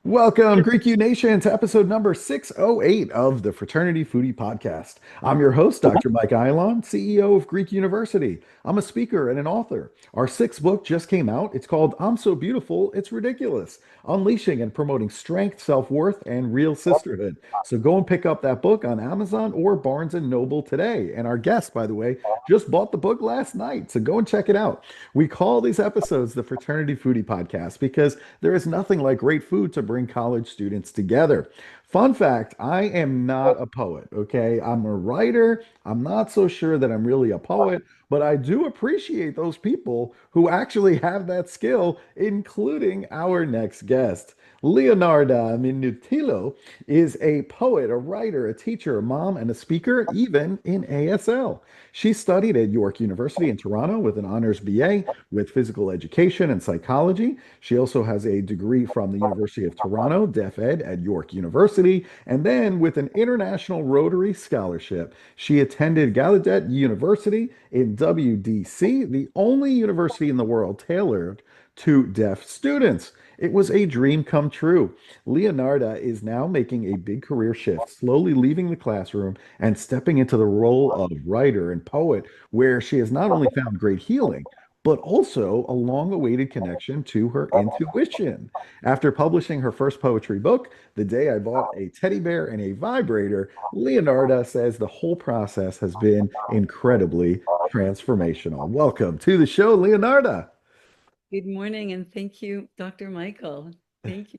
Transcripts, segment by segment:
Welcome, Greek U Nation, to episode number 608 of the Fraternity Foodie Podcast. I'm your host, Dr. Mike Ilon, CEO of Greek University. I'm a speaker and an author. Our sixth book just came out. It's called I'm So Beautiful, It's Ridiculous, Unleashing and Promoting Strength, Self-Worth, and Real Sisterhood. So go and pick up that book on Amazon or Barnes& and Noble today. And our guest, by the way, just bought the book last night, so go and check it out. We call these episodes the Fraternity Foodie Podcast because there is nothing like great food to bring college students together. Fun fact, I am not a poet, okay? I'm a writer. I'm not so sure that I'm really a poet, but I do appreciate those people who actually have that skill, including our next guest. Leonarda Minutillo is a poet, a writer, a teacher, a mom, and a speaker, even in ASL. She studied at York University in Toronto with an honors BA with physical education and psychology. She also has a degree from the University of Toronto, B.Ed at York University, and then with an International Rotary Scholarship. She attended Gallaudet University in WDC, the only university in the world tailored to deaf students. It was a dream come true. Leonarda is now making a big career shift, slowly leaving the classroom and stepping into the role of writer and poet, where she has not only found great healing, but also a long awaited connection to her intuition. After publishing her first poetry book, The Day I Bought a Teddy Bear and a Vibrator, Leonarda says the whole process has been incredibly transformational. Welcome to the show, Leonarda. Good morning, and thank you, Dr. Michael. Thank you.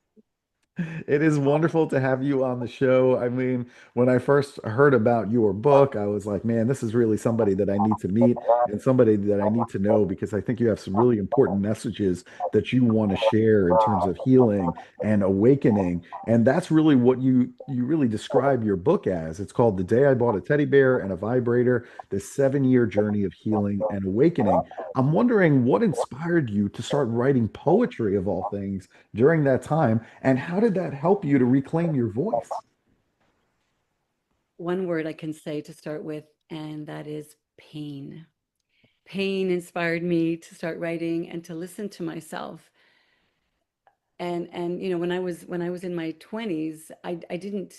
It is wonderful to have you on the show. I mean, when I first heard about your book, I was like, man, this is really somebody that I need to meet and somebody that I need to know because I think you have some really important messages that you want to share in terms of healing and awakening. And that's really what you really describe your book as. It's called The Day I Bought a Teddy Bear and a Vibrator: The 7-Year Journey of Healing and Awakening. I'm wondering what inspired you to start writing poetry of all things during that time, and how did that help you to reclaim your voice? One word I can say to start with, and that is pain. Pain inspired me to start writing and to listen to myself. And when I was in my 20s, I didn't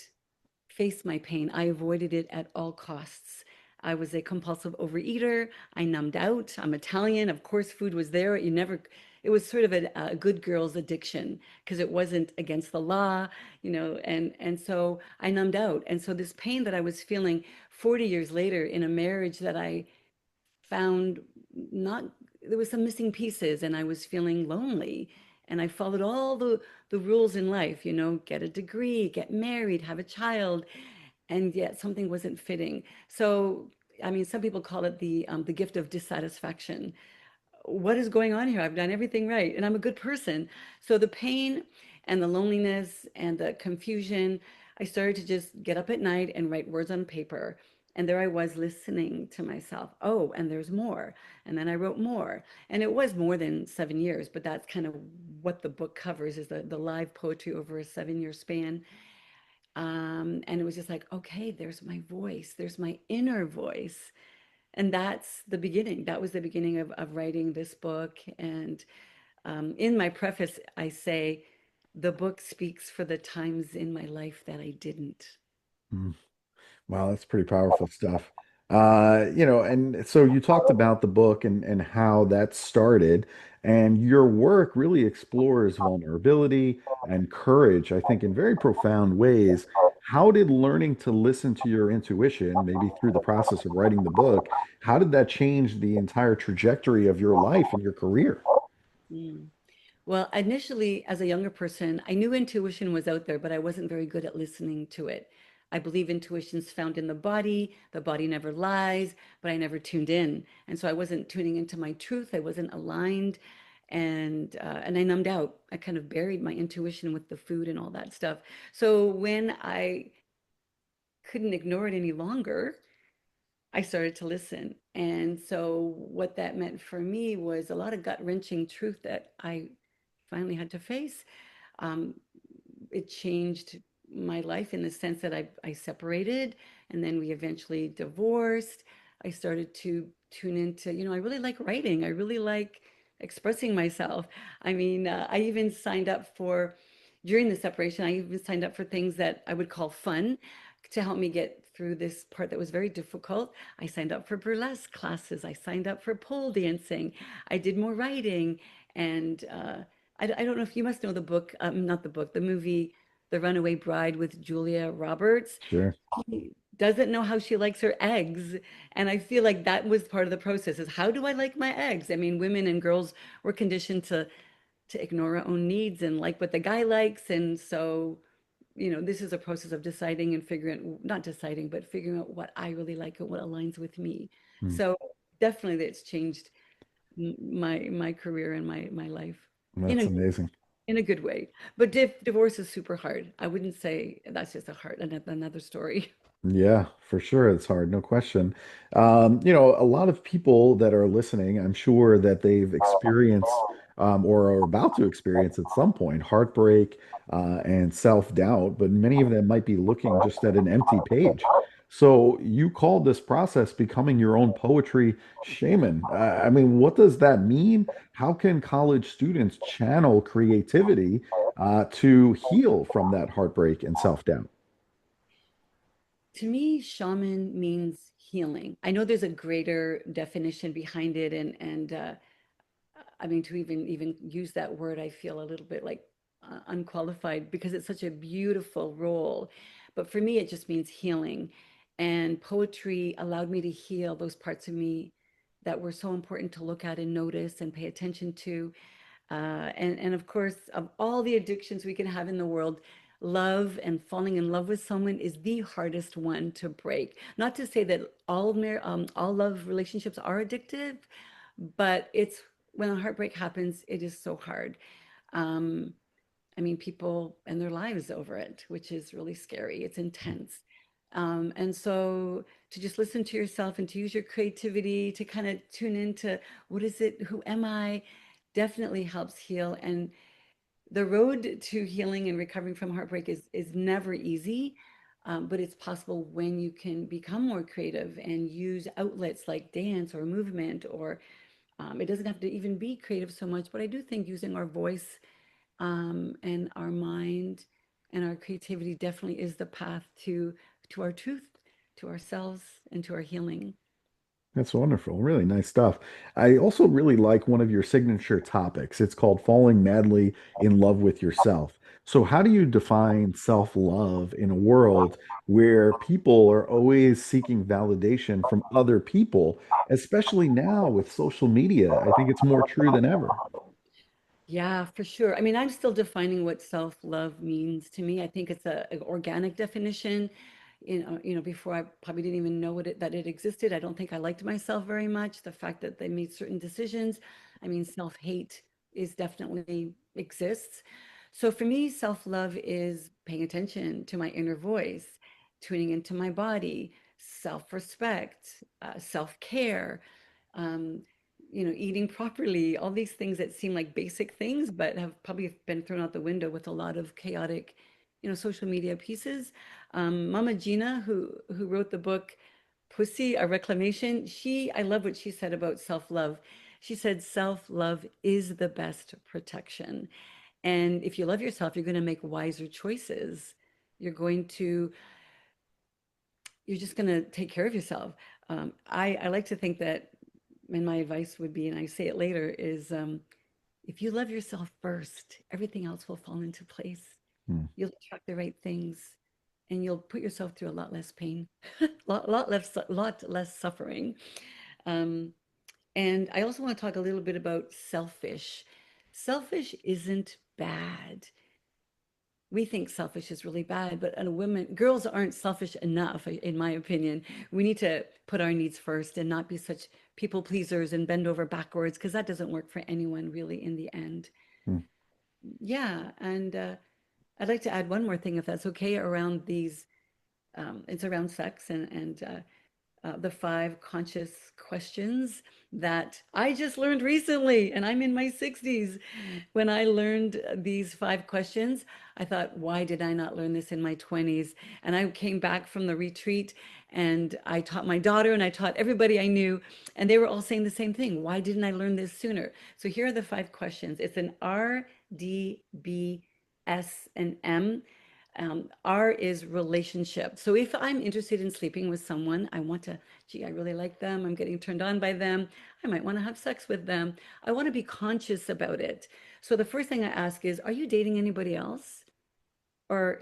face my pain. I avoided it at all costs. I was a compulsive overeater. I numbed out. I'm Italian. Of course, food was there. It was sort of a good girl's addiction because it wasn't against the law, and so I numbed out. And so this pain that I was feeling 40 years later in a marriage that I found not, there was some missing pieces and I was feeling lonely. And I followed all the rules in life, get a degree, get married, have a child, and yet something wasn't fitting. So, I mean, some people call it the gift of dissatisfaction. What is going on here? I've done everything right, and I'm a good person. So the pain and the loneliness and the confusion, I started to just get up at night and write words on paper. And there I was listening to myself. Oh, and there's more. And then I wrote more. And it was more than 7 years, but that's kind of what the book covers is the live poetry over a 7-year span. And it was just like, okay, there's my voice, there's my inner voice. And that's the beginning. That was the beginning of writing this book. And in my preface, I say, the book speaks for the times in my life that I didn't. Mm. Wow, that's pretty powerful stuff. And so you talked about the book and how that started, and your work really explores vulnerability and courage, I think, in very profound ways. How did learning to listen to your intuition, maybe through the process of writing the book, how did that change the entire trajectory of your life and your career? Mm. Well, initially, as a younger person, I knew intuition was out there, but I wasn't very good at listening to it. I believe intuition's found in the body. The body never lies, but I never tuned in. And so I wasn't tuning into my truth. I wasn't aligned. And I numbed out. I kind of buried my intuition with the food and all that stuff. So when I couldn't ignore it any longer, I started to listen. And so what that meant for me was a lot of gut-wrenching truth that I finally had to face. Um, it changed my life in the sense that I separated and then we eventually divorced. I started to tune into, I really like writing. I really like expressing myself. I mean, I even signed up for, during the separation, I even signed up for things that I would call fun to help me get through this part that was very difficult. I signed up for burlesque classes. I signed up for pole dancing. I did more writing. And I don't know if you must know the book, not the book, the movie, The Runaway Bride with Julia Roberts. Sure. She doesn't know how she likes her eggs. And I feel like that was part of the process is how do I like my eggs? I mean, women and girls were conditioned to ignore our own needs and like what the guy likes. And so, this is a process of deciding and figuring, not deciding, but figuring out what I really like and what aligns with me. Hmm. So definitely it's changed my career and my life in That's a amazing. in a good way. But divorce is super hard. I wouldn't say that's just a hard another story. Yeah, for sure. It's hard, no question. A lot of people that are listening, I'm sure that they've experienced or are about to experience at some point heartbreak and self-doubt, but many of them might be looking just at an empty page. So you called this process becoming your own poetry shaman. I mean, what does that mean? How can college students channel creativity to heal from that heartbreak and self-doubt? To me, shaman means healing. I know there's a greater definition behind it, and I mean to even use that word, I feel a little bit like unqualified because it's such a beautiful role. But for me, it just means healing, and poetry allowed me to heal those parts of me that were so important to look at and notice and pay attention to. And of course, of all the addictions we can have in the world, love and falling in love with someone is the hardest one to break. Not to say that all love relationships are addictive, but it's when a heartbreak happens, it is so hard. Um, I mean, people end their lives over it, which is really scary. It's intense. And so to just listen to yourself and to use your creativity to kind of tune into what is it, who am I, definitely helps heal. And the road to healing and recovering from heartbreak is never easy, but it's possible when you can become more creative and use outlets like dance or movement, or it doesn't have to even be creative so much. But I do think using our voice and our mind and our creativity definitely is the path to our truth, to ourselves, and to our healing. That's wonderful. Really nice stuff. I also really like one of your signature topics. It's called falling madly in love with yourself. So, how do you define self-love in a world where people are always seeking validation from other people, especially now with social media? I think it's more true than ever. Yeah, for sure. I mean, I'm still defining what self-love means to me. I think it's an organic definition. Before I probably didn't even know that it existed. I don't think I liked myself very much. The fact that they made certain decisions. I mean, self-hate is definitely exists. So for me, self-love is paying attention to my inner voice, tuning into my body, self-respect, self-care, um, eating properly, all these things that seem like basic things, but have probably been thrown out the window with a lot of chaotic, social media pieces. Mama Gina, who wrote the book Pussy, a Reclamation, I love what she said about self-love. She said, self-love is the best protection. And if you love yourself, you're going to make wiser choices. You're going to you're just going to take care of yourself. I like to think that, and my advice would be, and I say it later, is if you love yourself first, everything else will fall into place. Hmm. You'll attract the right things, and you'll put yourself through a lot less pain, lot less suffering. Um, and I also want to talk a little bit about selfish. Selfish isn't bad. We think selfish is really bad, but girls aren't selfish enough, in my opinion. We need to put our needs first and not be such people pleasers and bend over backwards because that doesn't work for anyone really in the end. Hmm. Yeah, and I'd like to add one more thing, if that's okay, around these. It's around sex and the five conscious questions that I just learned recently, and I'm in my 60s. When I learned these five questions, I thought, why did I not learn this in my 20s? And I came back from the retreat and I taught my daughter and I taught everybody I knew, and they were all saying the same thing. Why didn't I learn this sooner? So here are the five questions. It's an R, D, B, S, and M. R is relationship. So if I'm interested in sleeping with someone, I want to, gee, I really like them. I'm getting turned on by them. I might want to have sex with them. I want to be conscious about it. So the first thing I ask is, are you dating anybody else? Or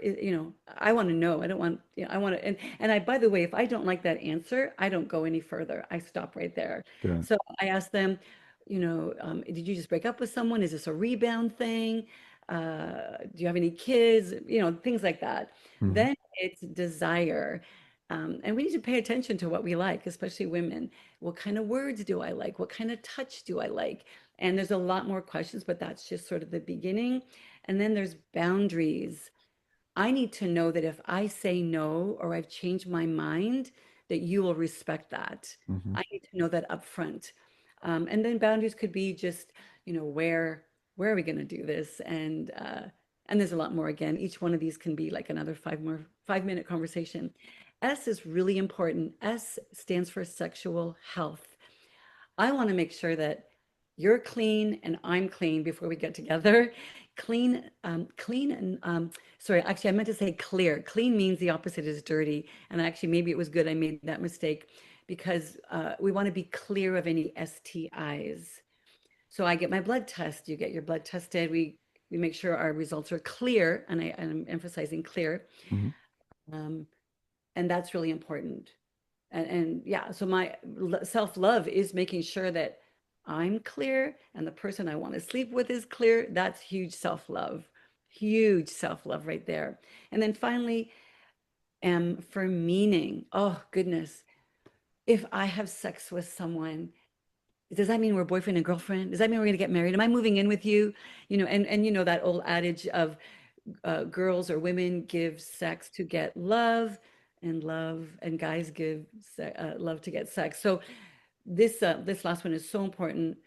I want to know. I don't want, I want to, and I, by the way, if I don't like that answer, I don't go any further. I stop right there. Good. So I ask them, did you just break up with someone? Is this a rebound thing? Do you have any kids? Things like that. Mhm. Then it's desire. And we need to pay attention to what we like, especially women. What kind of words do I like? What kind of touch do I like? And there's a lot more questions, but that's just sort of the beginning. And then there's boundaries. I need to know that if I say no or I've changed my mind, that you will respect that. Mhm. I need to know that upfront. And then boundaries could be just, where are we going to do this? And there's a lot more. Again, each one of these can be like another 5-minute conversation. S is really important. S stands for sexual health. I want to make sure that you're clean and I'm clean before we get together. Clean and sorry, actually, I meant to say clear. Clean means the opposite is dirty. And actually, maybe it was good I made that mistake because we want to be clear of any STIs. So I get my blood test. You get your blood tested. We make sure our results are clear, and I'm emphasizing clear. Mhm. Um, and that's really important. And yeah, so my self-love is making sure that I'm clear and the person I want to sleep with is clear. That's huge self-love right there. And then finally, M for meaning. Oh goodness, if I have sex with someone, does that mean we're boyfriend and girlfriend? Does that mean we're going to get married? Am I moving in with you? And that old adage of girls or women give sex to get love, and guys give love to get sex. So this last one is so important.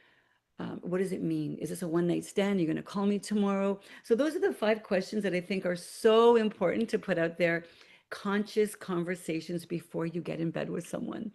What does it mean? Is this a one night stand? You're going to call me tomorrow? So those are the five questions that I think are so important to put out there. Conscious conversations before you get in bed with someone.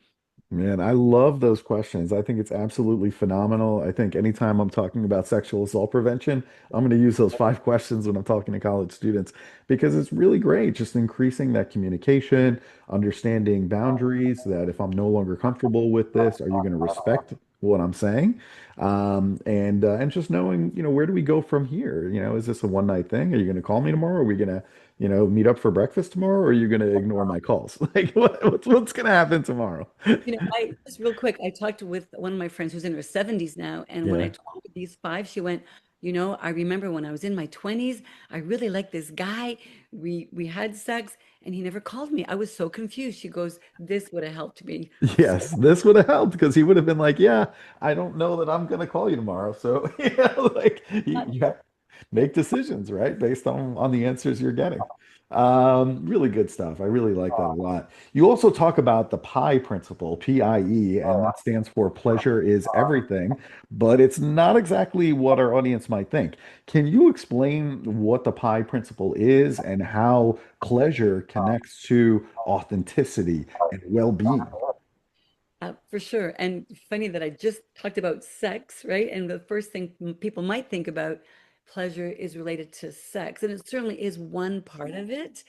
Man, I love those questions. I think it's absolutely phenomenal. I think anytime I'm talking about sexual assault prevention, I'm going to use those five questions when I'm talking to college students because it's really great. Just increasing that communication, understanding boundaries, that if I'm no longer comfortable with this, are you going to respect what I'm saying? And just knowing, where do we go from here? Is this a one night thing? Are you going to call me tomorrow? Are we going to, meet up for breakfast tomorrow, or are you going to ignore my calls? Like, what's going to happen tomorrow? I just real quick, I talked with one of my friends who's in her 70s now, and when I Yeah. told her these five, she went, I remember when I was in my 20s, I really liked this guy. We had sex, and he never called me. I was so confused. She goes, "This would have helped me." So Yes, this would have helped because he would have been like, "Yeah, I don't know that I'm going to call you tomorrow." So, like you have to make decisions, right, based on the answers you're getting. Really good stuff. I really like that a lot. You also talk about the PI principle, P-I-E, and that stands for pleasure is everything, but it's not exactly what our audience might think. Can you explain what the PI principle is and how pleasure connects to authenticity and well-being? For sure. And funny that I just talked about sex, right? And the first thing people might think about pleasure is related to sex. And it certainly is one part of it,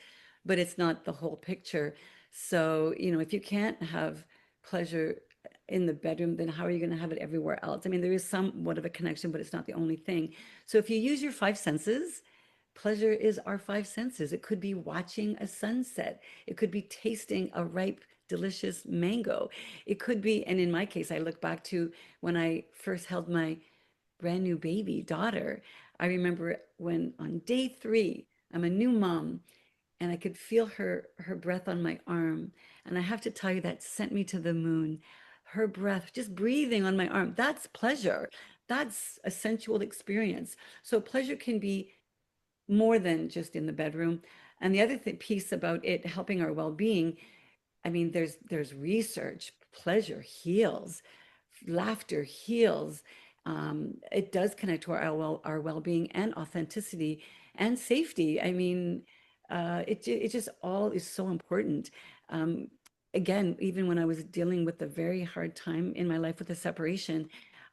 but it's not the whole picture. So, if you can't have pleasure in the bedroom, then how are you going to have it everywhere else? I mean, there is somewhat of a connection, but it's not the only thing. So if you use your five senses, pleasure is our five senses. It could be watching a sunset. It could be tasting a ripe, delicious mango. It could be, and in my case, I look back to when I first held my brand new baby daughter. I remember when on day 3, I'm a new mom, and I could feel her breath on my arm. And I have to tell you, that sent me to the moon. Her breath, just breathing on my arm, that's pleasure. That's a sensual experience. So pleasure can be more than just in the bedroom. And the other piece about it helping our well-being, I mean, there's research, pleasure heals, laughter heals. It does connect to our well-being and authenticity and safety. I mean, it just all is so important. Um, Again, even when I was dealing with a very hard time in my life with a separation,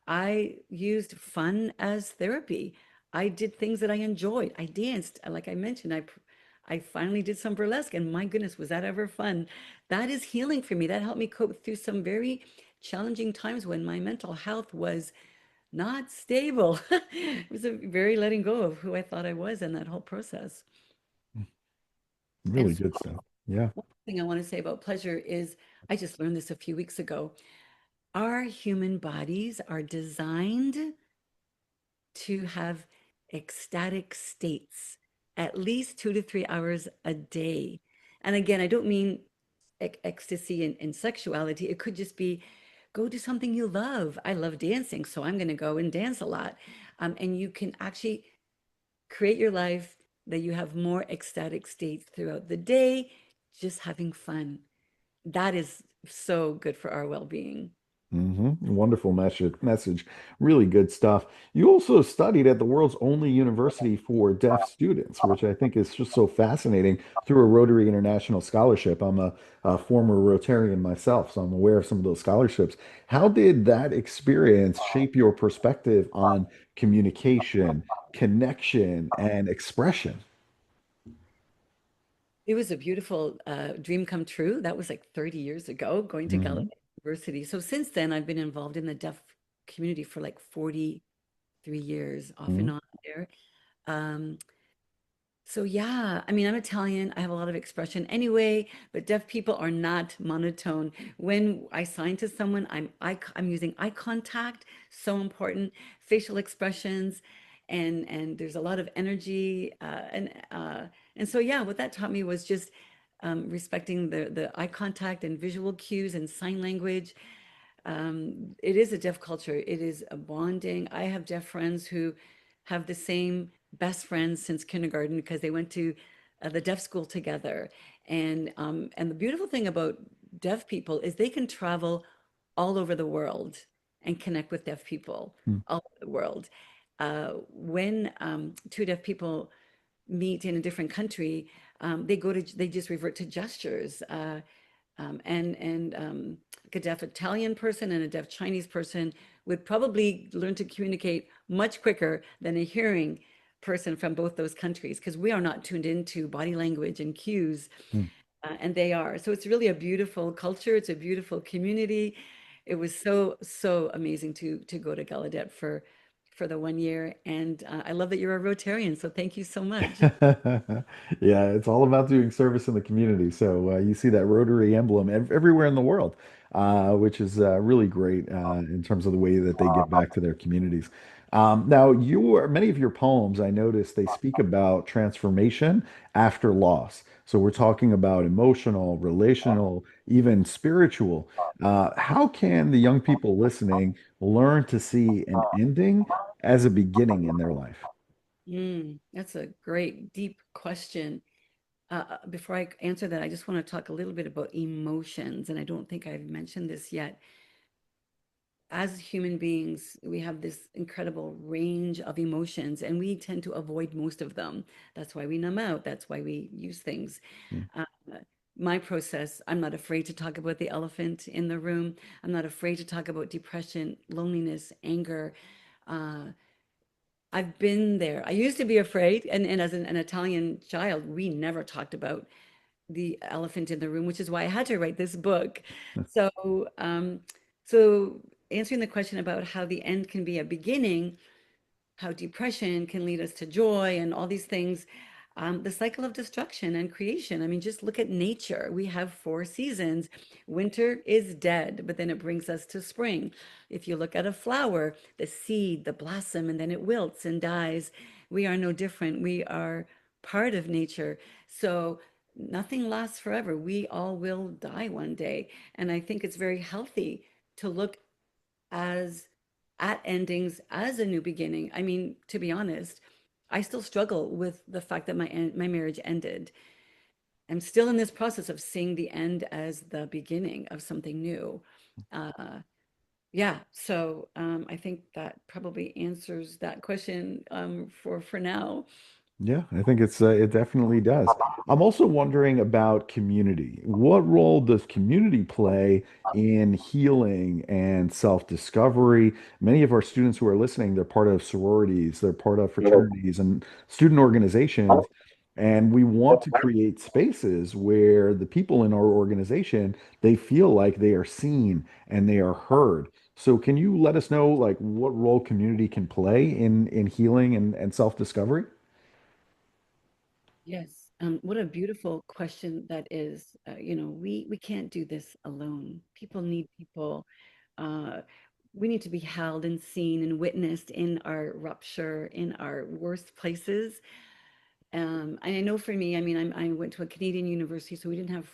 I used fun as therapy. I did things that I enjoyed. I danced, like I mentioned, I finally did some burlesque, and my goodness, was that ever fun. That is healing for me. That helped me cope through some very challenging times when my mental health was not stable. It was a very letting go of who I thought I was in that whole process. And Really so good stuff. Yeah. one thing I want to say about pleasure is I just learned this a few weeks ago. Our human bodies are designed to have ecstatic states at least 2 to 3 hours a day. And again, I don't mean ecstasy and sexuality. It could just be go do something you love. I love dancing, so I'm going to go and dance a lot. And you can actually create your life that you have more ecstatic states throughout the day, just having fun. That is so good for our well-being. Wonderful message. Really good stuff. You also studied at the world's only university for deaf students, which I think is just so fascinating through a Rotary International Scholarship. I'm a former Rotarian myself, so I'm aware of some of those scholarships. How did that experience shape your perspective on communication, connection, and expression? It was a beautiful dream come true. That was like 30 years ago, going to Gallaudet Hmm. University. So since then, I've been involved in the deaf community for like 43 years, off and on there. Um, so yeah, I mean, I'm Italian. I have a lot of expression anyway, but deaf people are not monotone. When I sign to someone, I'm using eye contact, so important, facial expressions, and there's a lot of energy, and so yeah, what that taught me was just respecting the eye contact and visual cues and sign language. It is a deaf culture. It is a bonding. I have deaf friends who have the same best friends since kindergarten because they went to the deaf school together. And the beautiful thing about deaf people is they can travel all over the world and connect with deaf people all over the world. When two deaf people meet in a different country, they just revert to gestures. Like a deaf Italian person and a deaf Chinese person would probably learn to communicate much quicker than a hearing person from both those countries because we are not tuned into body language and cues, and they are. So it's really a beautiful culture. It's a beautiful community. It was so amazing to go to Gallaudet for the 1 year, and I love that you're a Rotarian. So thank you so much. Yeah, it's all about doing service in the community. So you see that Rotary emblem everywhere in the world, which is really great in terms of the way that they give back to their communities. Now, many of your poems, I noticed they speak about transformation after loss. So we're talking about emotional, relational, even spiritual. How can the young people listening learn to see an ending as a beginning in their life? That's a great, deep question. Before I answer that, I just want to talk a little bit about emotions, and I don't think I've mentioned this yet. As human beings, we have this incredible range of emotions, and we tend to avoid most of them. That's why we numb out. That's why we use things. Uh, my process, I'm not afraid to talk about the elephant in the room. I'm not afraid to talk about depression, loneliness, anger. Uh, I've been there. I used to be afraid, and as an Italian child, we never talked about the elephant in the room, which is why I had to write this book. So, so answering the question about how the end can be a beginning, how depression can lead us to joy and all these things. The cycle of destruction and creation. I mean, just look at nature. We have 4 seasons. Winter is dead, but then it brings us to spring. If you look at a flower, the seed, the blossom, and then it wilts and dies. We are no different. We are part of nature. So nothing lasts forever. We all will die one day. And I think it's very healthy to look as at endings as a new beginning. I mean, to be honest, I still struggle with the fact that my marriage ended. am still in this process of seeing the end as the beginning of something new. Uh, yeah, so I think that probably answers that question for now. Yeah, I think it definitely does. I'm also wondering about community. What role does community play in healing and self-discovery? Many of our students who are listening, they're part of sororities, they're part of fraternities and student organizations, and we want to create spaces where the people in our organization, they feel like they are seen and they are heard. So can you let us know like what role community can play in healing and self-discovery? Yes. What a beautiful question that is. We can't do this alone. People need people. Uh, we need to be held and seen and witnessed in our rupture, in our worst places. And I know for me, I mean, I went to a Canadian university, so we didn't have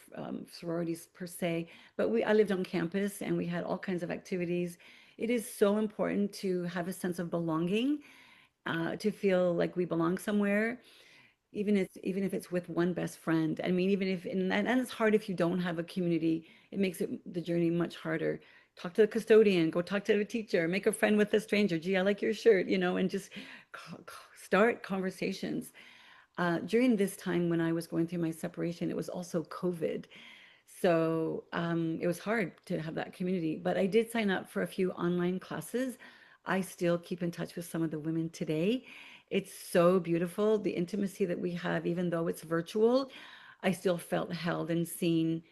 sororities per se, but I lived on campus and we had all kinds of activities. It is so important to have a sense of belonging, to feel like we belong somewhere, even if it's with one best friend. I mean, even if and it's hard if you don't have a community. It makes the journey much harder. Talk to the custodian, go talk to a teacher, make a friend with a stranger. Gee, I like your shirt, and just start conversations. During this time when I was going through my separation, it was also COVID. So it was hard to have that community, but I did sign up for a few online classes. I still keep in touch with some of the women today. It's so beautiful, the intimacy that we have, even though it's virtual. I still felt held and seen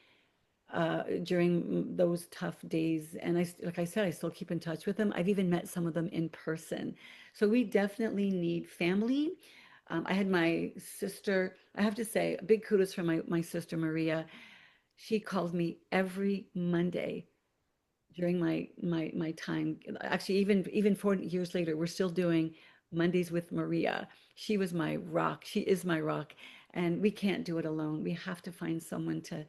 during those tough days. And like I said, I still keep in touch with them. I've even met some of them in person. So we definitely need family. I had my sister, I have to say, a big kudos for my sister Maria. She calls me every Monday during my time. Actually, even 4 years later, we're still doing Mondays with Maria. She was my rock. She is my rock, and we can't do it alone. We have to find someone to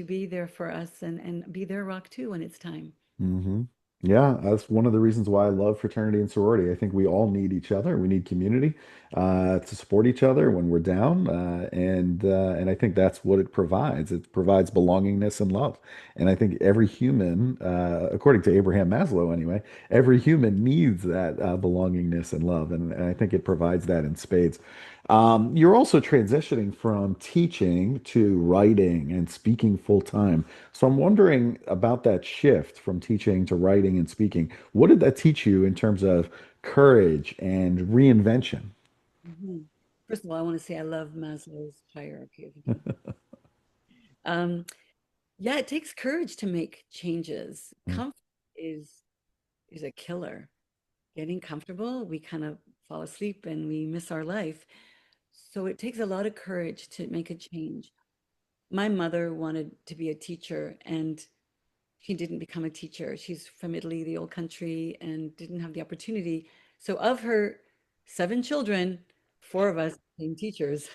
be there for us and be their rock too when it's time. Hmm. Yeah, that's one of the reasons why I love fraternity and sorority. I think we all need each other. We need community to support each other when we're down, and I think that's what it provides. It provides belongingness and love. And I think every human, according to Abraham Maslow, anyway, every human needs that belongingness and love, and I think it provides that in spades. You're also transitioning from teaching to writing and speaking full time. So I'm wondering about that shift from teaching to writing and speaking. What did that teach you in terms of courage and reinvention? Mhm. First of all, I want to say I love Maslow's hierarchy of needs. Um, yeah, it takes courage to make changes. Comfort is is a killer. Getting comfortable, we kind of fall asleep and we miss our life. So it takes a lot of courage to make a change. My mother wanted to be a teacher and she didn't become a teacher. She's from Italy, the old country, and didn't have the opportunity. So of her 7 children, 4 of us became teachers.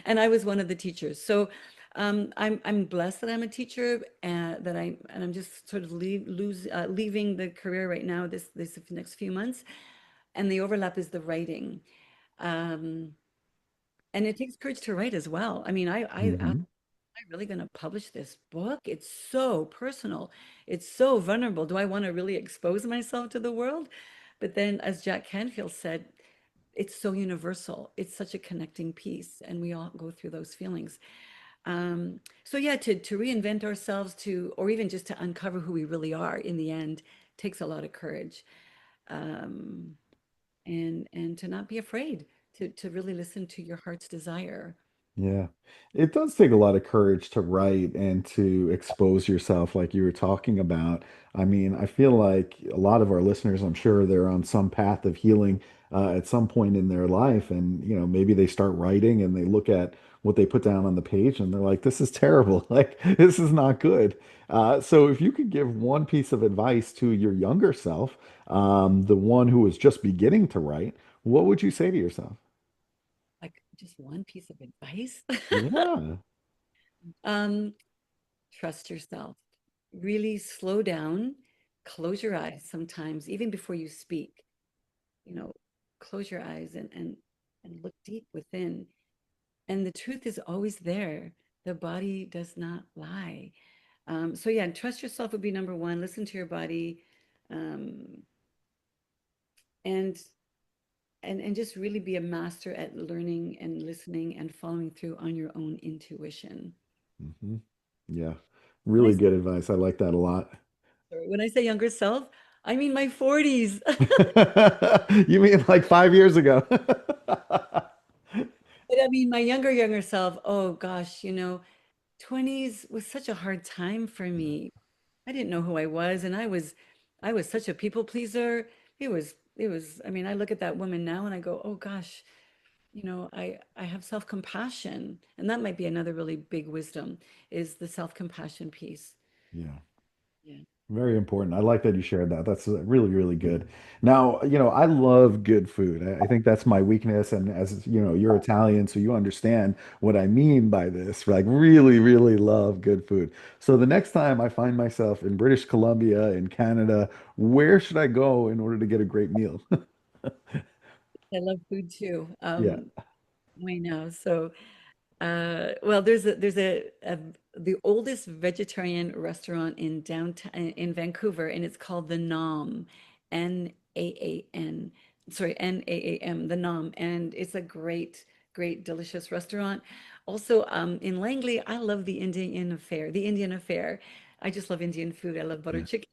And I was one of the teachers. So I'm blessed that I'm a teacher and I'm just sort of leaving the career right now this next few months. And the overlap is the writing. Um, and it takes courage to write as well. I mean, am Hmm. I really going to publish this book? It's so personal. It's so vulnerable. Do I want to really expose myself to the world? But then, as Jack Canfield said, it's so universal. It's such a connecting piece, and we all go through those feelings. So yeah, to reinvent ourselves, or even just to uncover who we really are in the end, takes a lot of courage. Um, and to not be afraid to really listen to your heart's desire. Yeah, it does take a lot of courage to write and to expose yourself, like you were talking about. I mean, I feel like a lot of our listeners, I'm sure they're on some path of healing at some point in their life, and maybe they start writing and they look at what they put down on the page and they're like, "This is terrible. Like, this is not good." So, if you could give one piece of advice to your younger self, the one who was just beginning to write, what would you say to yourself? Like just one piece of advice. Yeah. um, Trust yourself. Really slow down, close your eyes sometimes, even before you speak. You know, close your eyes and look deep within. And the truth is always there. The body does not lie. So yeah, trust yourself would be number one. Listen to your body, um, and and just really be a master at learning and listening and following through on your own intuition. Hmm. Yeah, When I really say, good advice. I like that a lot. sorry, when I say younger self, I mean my 40s. You mean like 5 years ago? But I mean my younger self. Oh gosh, 20s was such a hard time for me. I didn't know who I was, and I was such a people pleaser. It was, I mean, I look at that woman now and I go, "Oh gosh, I have self-compassion." And that might be another really big wisdom is the self-compassion piece. Yeah. Yeah. Very important. I like that you shared that. That's really, really good. Now, I love good food. I think that's my weakness. And as you're Italian, so you understand what I mean by this. Like, really, really love good food. So the next time I find myself in British Columbia, in Canada, where should I go in order to get a great meal? I love food too. Yeah. I know. So well, there's the oldest vegetarian restaurant in downtown in Vancouver, and it's called the Nom, N-A-A-N, sorry, N-A-A-M, the Nom, and it's a great, delicious restaurant. Also, in Langley, I love the Indian Affair. The Indian Affair. I just love Indian food. I love butter Yeah. chicken.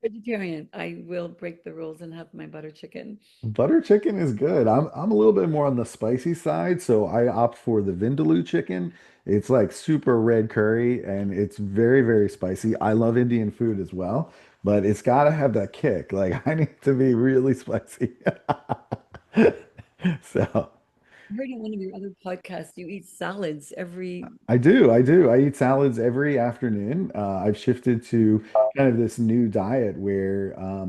Vegetarian. I will break the rules and have my butter chicken. Butter chicken is good. I'm a little bit more on the spicy side, so I opt for the Vindaloo chicken. It's like super red curry and it's very, very spicy. I love Indian food as well, but it's got to have that kick. Like I need to be really spicy. So I heard in one of your other podcasts you eat salads every. I do. I do. I eat salads every afternoon. I've shifted to kind of this new diet where, a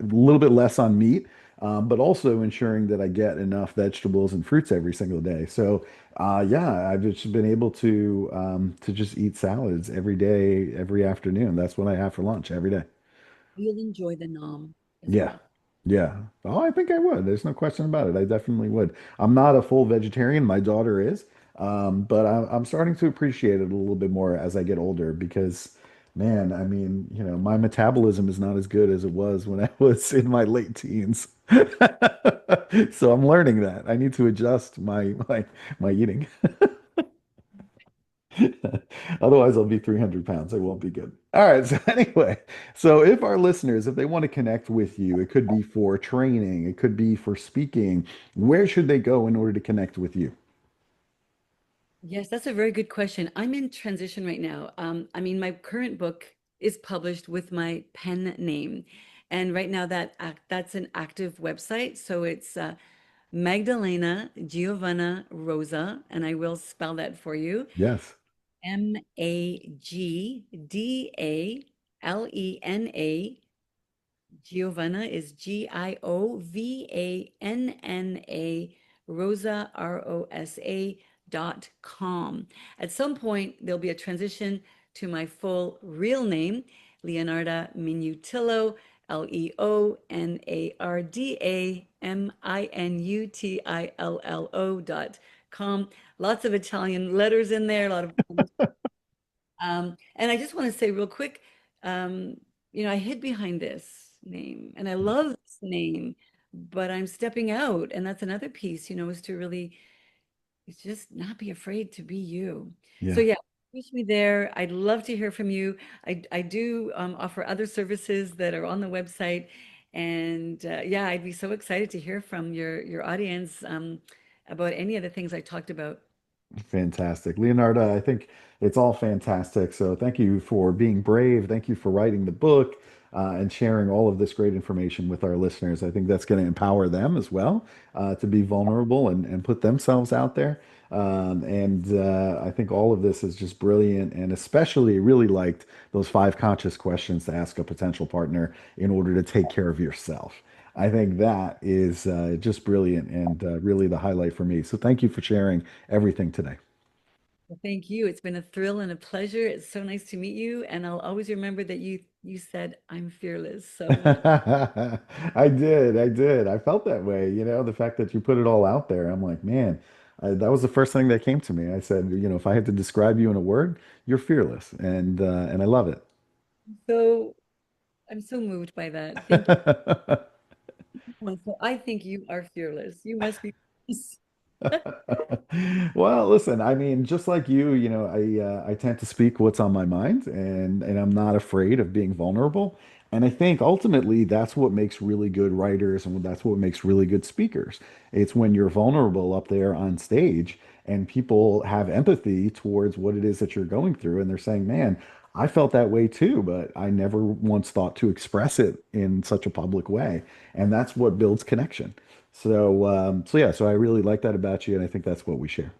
little bit less on meat, but also ensuring that I get enough vegetables and fruits every single day. So, yeah, I've just been able to just eat salads every day, every afternoon. That's what I have for lunch every day. You'll enjoy the nom as Yeah. well. Yeah. Oh, I think I would. There's no question about it. I definitely would. I'm not a full vegetarian. My daughter is. But I'm starting to appreciate it a little bit more as I get older because, man, I mean, my metabolism is not as good as it was when I was in my late teens. So I'm learning that. I need to adjust my eating. Otherwise, I'll be 300 pounds. I won't be good. All right. So, anyway, so if our listeners, if they want to connect with you, it could be for training, it could be for speaking, where should they go in order to connect with you? Yes, that's a very good question. I'm in transition right now. I mean, my current book is published with my pen name, and right now that's an active website. So it's Magdalena Giovanna Rosa, and I will spell that for you. Yes. Magdalena Giovanna is Giovanna, Rosa, Rosa.com. At some point, there'll be a transition to my full real name, Leonarda Minutillo, Leonarda Minutillo.com. Lots of Italian letters in there, a lot of and I just want to say real quick, um, I hid behind this name and I love this name, but I'm stepping out. And that's another piece, is to really, it's just not be afraid to be you. So Yeah. yeah, reach me there. I'd love to hear from you. I do offer other services that are on the website. And yeah, I'd be so excited to hear from your audience about any of the things I talked about. Fantastic. Leonardo, I think it's all fantastic. So thank you for being brave. Thank you for writing the book and sharing all of this great information with our listeners. I think that's going to empower them as well to be vulnerable and put themselves out there. And I think all of this is just brilliant and especially really liked those 5 conscious questions to ask a potential partner in order to take care of yourself. I think that is just brilliant and really the highlight for me. So thank you for sharing everything today. Well, thank you. It's been a thrill and a pleasure. It's so nice to meet you, and I'll always remember that you said I'm fearless. So I did. I did. I felt that way. The fact that you put it all out there. I'm like, man, That was the first thing that came to me. I said, if I had to describe you in a word, you're fearless, and I love it. So I'm so moved by that. Thank you. So I think you are fearless. You must be. Well, listen, I mean, just like you, I tend to speak what's on my mind, and I'm not afraid of being vulnerable. And I think ultimately that's what makes really good writers, and that's what makes really good speakers. It's when you're vulnerable up there on stage and people have empathy towards what it is that you're going through, and they're saying, "Man, I felt that way too, but I never once thought to express it in such a public way." And that's what builds connection. So yeah, so I really like that about you, and I think that's what we share.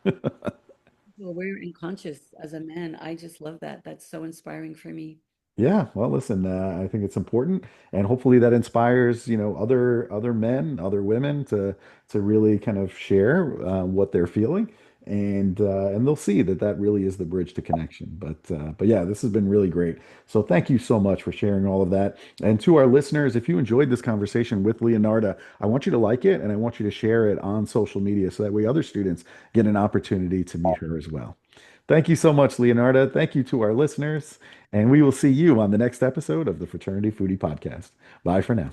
Aware and conscious as a man. I just love that. That's so inspiring for me. Yeah, well, listen, I think it's important, and hopefully that inspires, other men, other women to really kind of share what they're feeling, and they'll see that that really is the bridge to connection. But yeah, this has been really great. So thank you so much for sharing all of that. And to our listeners, if you enjoyed this conversation with Leonarda, I want you to like it and I want you to share it on social media so that way other students get an opportunity to meet her as well. Thank you so much, Leonarda. Thank you to our listeners. And we will see you on the next episode of the Fraternity Foodie Podcast. Bye for now.